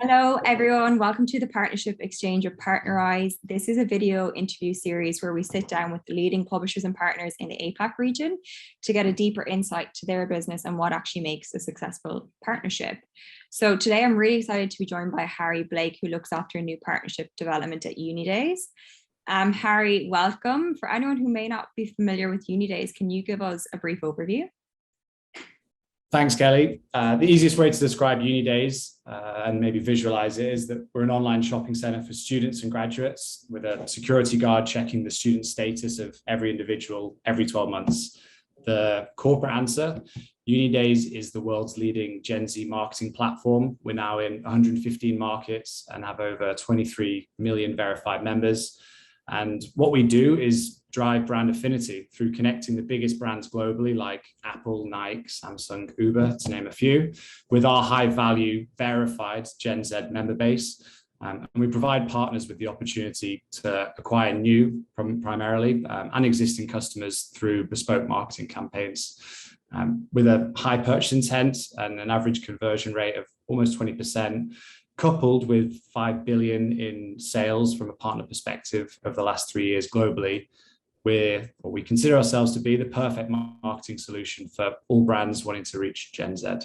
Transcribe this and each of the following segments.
Hello, everyone. Welcome to the Partnership Exchange of Partnerize. This is a video interview series where we sit down with the leading publishers and partners in the APAC region to get a deeper insight to their business and what actually makes a successful partnership. So today I'm really excited to be joined by Harry Blake, who looks after new partnership development at UNiDAYS. Harry, welcome. For anyone who may not be familiar with UNiDAYS, can you give us a brief overview? Thanks, Kelly. The easiest way to describe UNiDAYS and maybe visualize it is that we're an online shopping center for students and graduates with a security guard checking the student status of every individual every 12 months. The corporate answer, UNiDAYS is the world's leading Gen Z marketing platform. We're now in 115 markets and have over 23 million verified members. And what we do is drive brand affinity through connecting the biggest brands globally like Apple, Nike, Samsung, Uber, to name a few, with our high value verified Gen Z member base. And we provide partners with the opportunity to acquire new, primarily, and existing customers through bespoke marketing campaigns. With a high purchase intent and an average conversion rate of almost 20%, coupled with 5 billion in sales from a partner perspective over the last 3 years globally, we consider ourselves to be the perfect marketing solution for all brands wanting to reach Gen Z.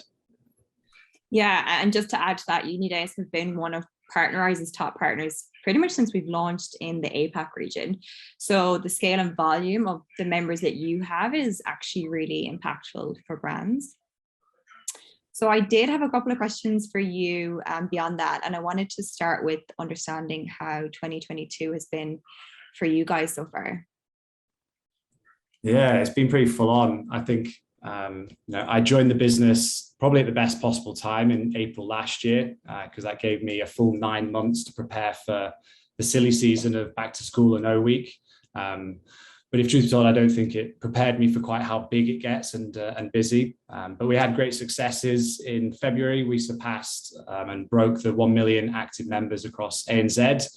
Yeah, and just to add to that, UNiDAYS has been one of Partnerize's top partners pretty much since we've launched in the APAC region. So the scale and volume of the members that you have is actually really impactful for brands. So I did have a couple of questions for you beyond that, and I wanted to start with understanding how 2022 has been for you guys so far. Yeah, it's been pretty full on. I think I joined the business probably at the best possible time in April last year, because that gave me a full 9 months to prepare for the silly season of back to school and O week. But if truth be told, I don't think it prepared me for quite how big it gets and busy. But we had great successes. In February, we surpassed and broke the 1 million active members across ANZ,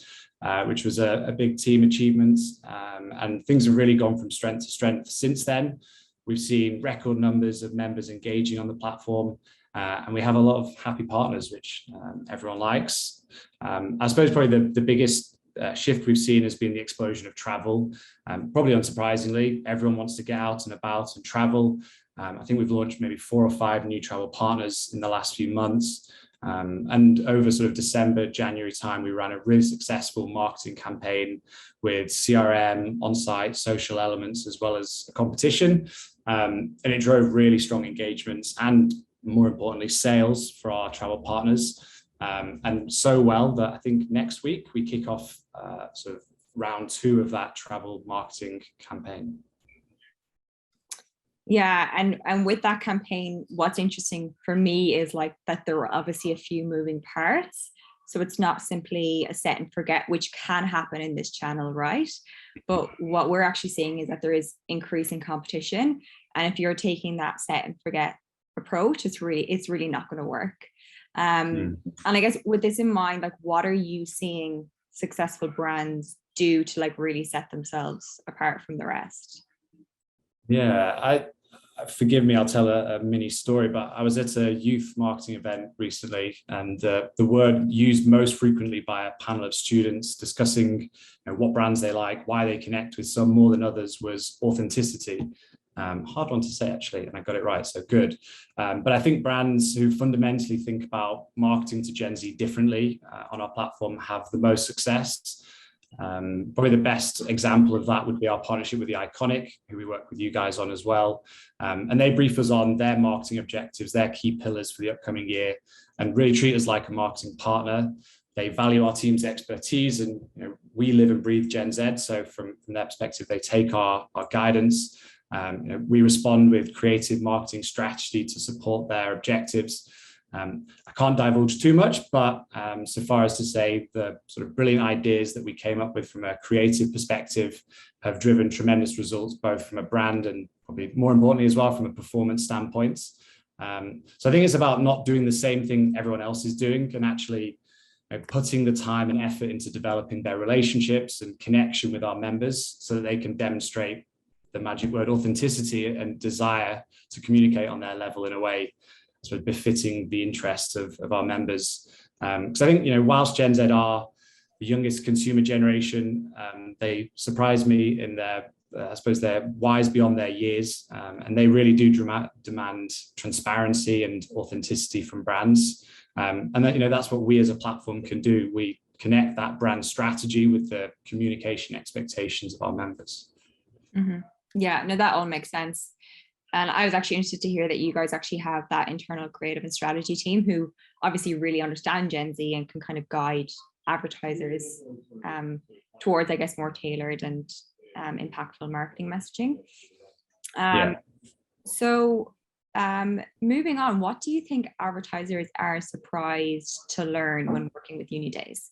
which was a big team achievement. And things have really gone from strength to strength since then. We've seen record numbers of members engaging on the platform, and we have a lot of happy partners, which everyone likes. I suppose probably the biggest shift we've seen has been the explosion of travel. Probably unsurprisingly, everyone wants to get out and about and travel. I think we've launched maybe 4 or 5 new travel partners in the last few months. And over sort of December, January time, we ran a really successful marketing campaign with CRM, on-site, social elements, as well as a competition. And it drove really strong engagements and, more importantly, sales for our travel partners. And so well that I think next week we kick off sort of round 2 of that travel marketing campaign. Yeah, and with that campaign, what's interesting for me is like that there were obviously a few moving parts. So it's not simply a set and forget, which can happen in this channel, right? But what we're actually seeing is that there is increasing competition. And if you're taking that set and forget approach, it's really not going to work. And I guess with this in mind, like what are you seeing successful brands do to like really set themselves apart from the rest? Yeah, forgive me, I'll tell a mini story, but I was at a youth marketing event recently, and the word used most frequently by a panel of students discussing what brands they like, why they connect with some more than others, was authenticity. Hard one to say, actually, and I got it right, so good. But I think brands who fundamentally think about marketing to Gen Z differently on our platform have the most success. Probably the best example of that would be our partnership with The Iconic, who we work with you guys on as well. And they brief us on their marketing objectives, their key pillars for the upcoming year, and really treat us like a marketing partner. They value our team's expertise, and we live and breathe Gen Z. So from their perspective, they take our guidance. We respond with creative marketing strategy to support their objectives. I can't divulge too much, but so far as to say the sort of brilliant ideas that we came up with from a creative perspective have driven tremendous results, both from a brand and probably more importantly as well from a performance standpoint. So I think it's about not doing the same thing everyone else is doing and actually putting the time and effort into developing their relationships and connection with our members so that they can demonstrate the magic word authenticity and desire to communicate on their level in a way sort of befitting the interests of our members. Because I think, whilst Gen Z are the youngest consumer generation, they surprise me in their, I suppose they're wise beyond their years, and they really do demand transparency and authenticity from brands. And that, that's what we as a platform can do. We connect that brand strategy with the communication expectations of our members. Mm-hmm. Yeah, no, that all makes sense. And I was actually interested to hear that you guys actually have that internal creative and strategy team who obviously really understand Gen Z and can kind of guide advertisers towards, I guess, more tailored and impactful marketing messaging. So moving on, what do you think advertisers are surprised to learn when working with UNiDAYS?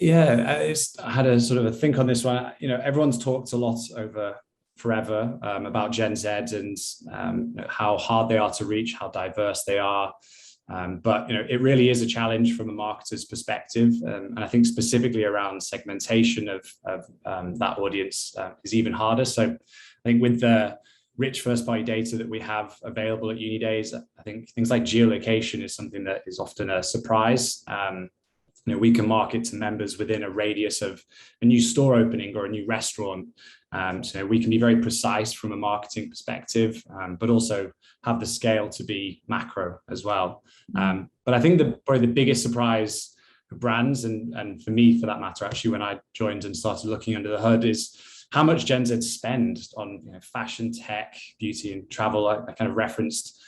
Yeah, I had a sort of a think on this one. Everyone's talked a lot over forever about Gen Z and how hard they are to reach, how diverse they are. But it really is a challenge from a marketer's perspective, and I think specifically around segmentation of that audience is even harder. So I think with the rich first-party data that we have available at UNiDAYS, I think things like geolocation is something that is often a surprise. We can market to members within a radius of a new store opening or a new restaurant. So we can be very precise from a marketing perspective, but also have the scale to be macro as well. But I think probably the biggest surprise for brands and for me, for that matter, actually, when I joined and started looking under the hood, is how much Gen Z spend on fashion, tech, beauty, and travel. I kind of referenced.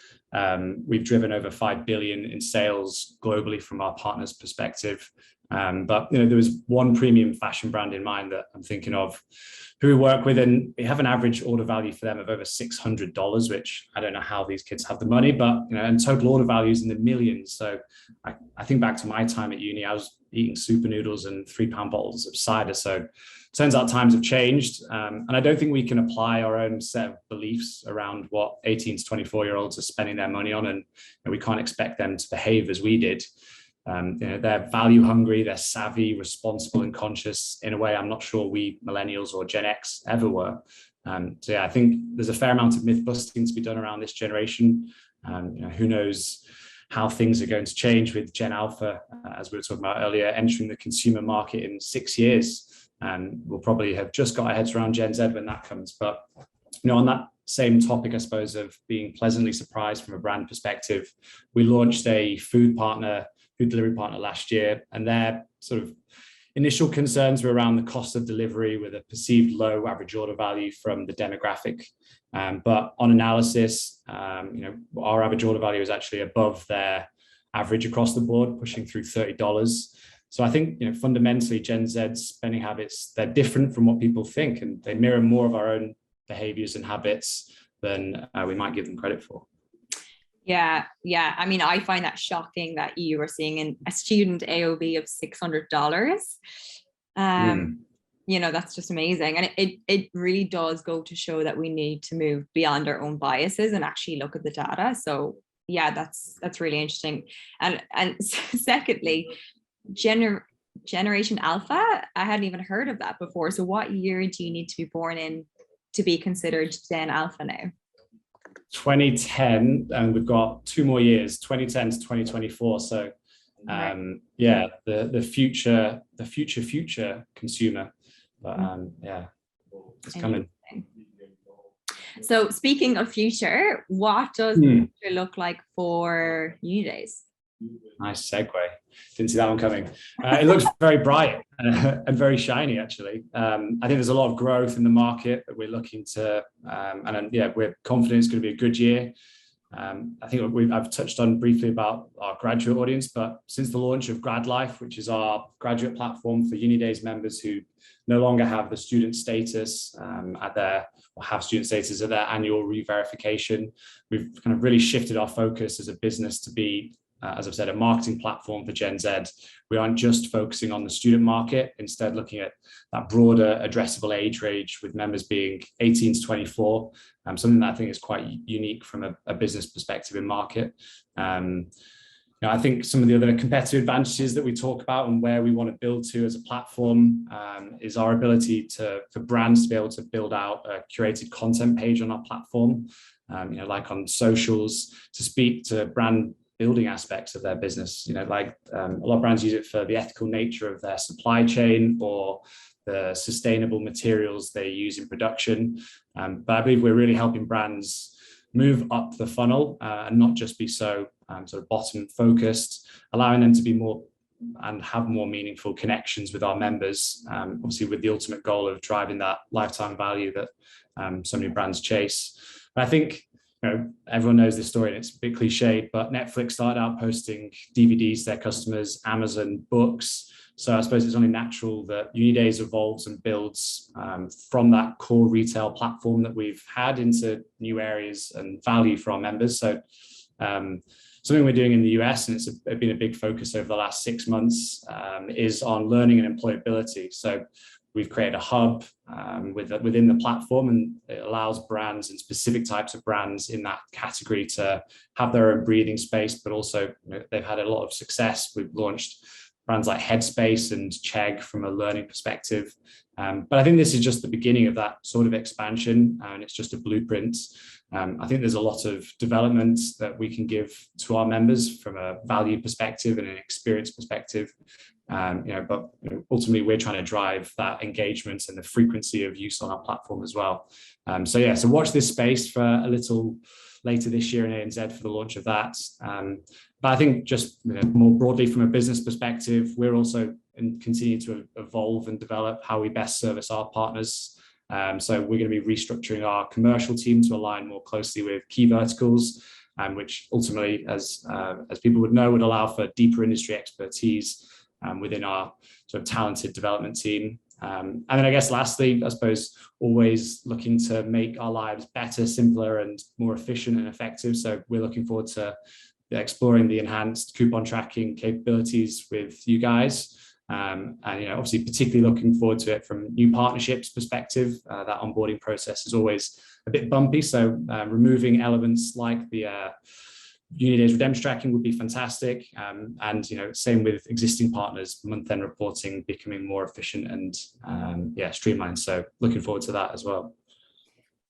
We've driven over 5 billion in sales globally from our partners' perspective. But there was one premium fashion brand in mind that I'm thinking of, who we work with, and we have an average order value for them of over $600, which I don't know how these kids have the money, but and total order values in the millions. So I think back to my time at uni, I was eating super noodles and £3 bottles of cider. So turns out times have changed, and I don't think we can apply our own set of beliefs around what 18 to 24-year-olds are spending their money on, and we can't expect them to behave as we did. They're value hungry, they're savvy, responsible, and conscious in a way I'm not sure we millennials or Gen X ever were. So yeah, I think there's a fair amount of myth busting to be done around this generation. Who knows how things are going to change with Gen Alpha, as we were talking about earlier, entering the consumer market in 6 years. And we'll probably have just got our heads around Gen Z when that comes. But on that same topic, I suppose, of being pleasantly surprised from a brand perspective, we launched a food delivery partner last year, and their sort of initial concerns were around the cost of delivery with a perceived low average order value from the demographic. But on analysis, our average order value is actually above their average across the board, pushing through $30. So I think, fundamentally, Gen Z's spending habits, they're different from what people think, and they mirror more of our own behaviors and habits than we might give them credit for. Yeah. I mean, I find that shocking that you were seeing a student AOV of $600. That's just amazing. And it really does go to show that we need to move beyond our own biases and actually look at the data. So yeah, that's really interesting. And secondly, Generation Alpha, I hadn't even heard of that before. So what year do you need to be born in to be considered Gen Alpha now? 2010, and we've got 2 more years, 2010 to 2024. So the future consumer. But it's coming. So speaking of future, what does the future look like for UNiDAYS? Nice segue. Didn't see that one coming. It looks very bright and very shiny, actually. I think there's a lot of growth in the market that we're looking to, we're confident it's going to be a good year. I think I've touched on briefly about our graduate audience, but since the launch of Grad Life, which is our graduate platform for UNiDAYS members who no longer have the student status have student status at their annual re-verification, we've kind of really shifted our focus as a business to be, as I've said, a marketing platform for Gen Z. We aren't just focusing on the student market, instead looking at that broader addressable age range with members being 18 to 24, something that I think is quite unique from a business perspective in market. I think some of the other competitive advantages that we talk about and where we want to build to as a platform is our ability for brands to be able to build out a curated content page on our platform, like on socials, to speak to brand building aspects of their business. Like a lot of brands use it for the ethical nature of their supply chain or the sustainable materials they use in production. But I believe we're really helping brands move up the funnel and not just be so sort of bottom focused, allowing them to be more and have more meaningful connections with our members, obviously with the ultimate goal of driving that lifetime value that so many brands chase. But I think everyone knows this story and it's a bit cliched, but Netflix started out posting DVDs to their customers, Amazon books. So I suppose it's only natural that UNiDAYS evolves and builds from that core retail platform that we've had into new areas and value for our members. So something we're doing in the US, and it's been a big focus over the last 6 months, is on learning and employability. So we've created a hub within the platform, and it allows brands and specific types of brands in that category to have their own breathing space, but also they've had a lot of success. We've launched brands like Headspace and Chegg from a learning perspective. But I think this is just the beginning of that sort of expansion, and it's just a blueprint. I think there's a lot of development that we can give to our members from a value perspective and an experience perspective. But ultimately we're trying to drive that engagement and the frequency of use on our platform as well. So watch this space for a little later this year in ANZ for the launch of that. But I think just more broadly from a business perspective, we're also continue to evolve and develop how we best service our partners. So we're going to be restructuring our commercial team to align more closely with key verticals, which ultimately, as people would know, would allow for deeper industry expertise within our sort of talented development team. And then I guess lastly, I suppose always looking to make our lives better, simpler, and more efficient and effective. So we're looking forward to exploring the enhanced coupon tracking capabilities with you guys. And obviously particularly looking forward to it from new partnerships perspective. That onboarding process is always a bit bumpy. So removing elements like the UNiDAYS redemption tracking would be fantastic. And same with existing partners, month-end reporting becoming more efficient and streamlined. So looking forward to that as well.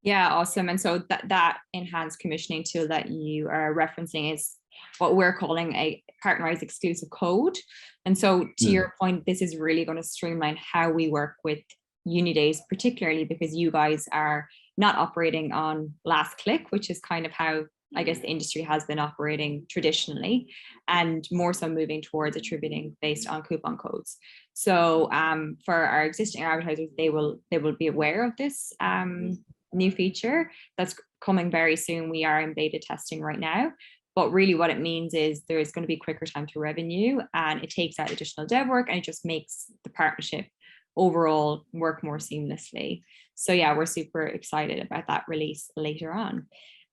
Yeah, awesome. And so that enhanced commissioning tool that you are referencing is what we're calling a Partnerize exclusive code. And so to your point, this is really going to streamline how we work with UNiDAYS, particularly because you guys are not operating on last click, which is kind of how I guess the industry has been operating traditionally, and more so moving towards attributing based on coupon codes. So for our existing advertisers, they will be aware of this new feature that's coming very soon. We are in beta testing right now. But really what it means is there is going to be quicker time to revenue, and it takes out additional dev work, and it just makes the partnership overall work more seamlessly. So yeah, we're super excited about that release later on.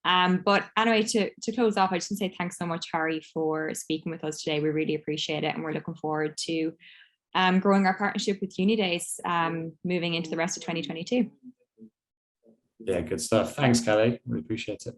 But anyway, to close off, I just want to say thanks so much, Harry, for speaking with us today. We really appreciate it, and we're looking forward to growing our partnership with UNiDAYS moving into the rest of 2022. Yeah, good stuff. Thanks, Kelly. Really appreciate it.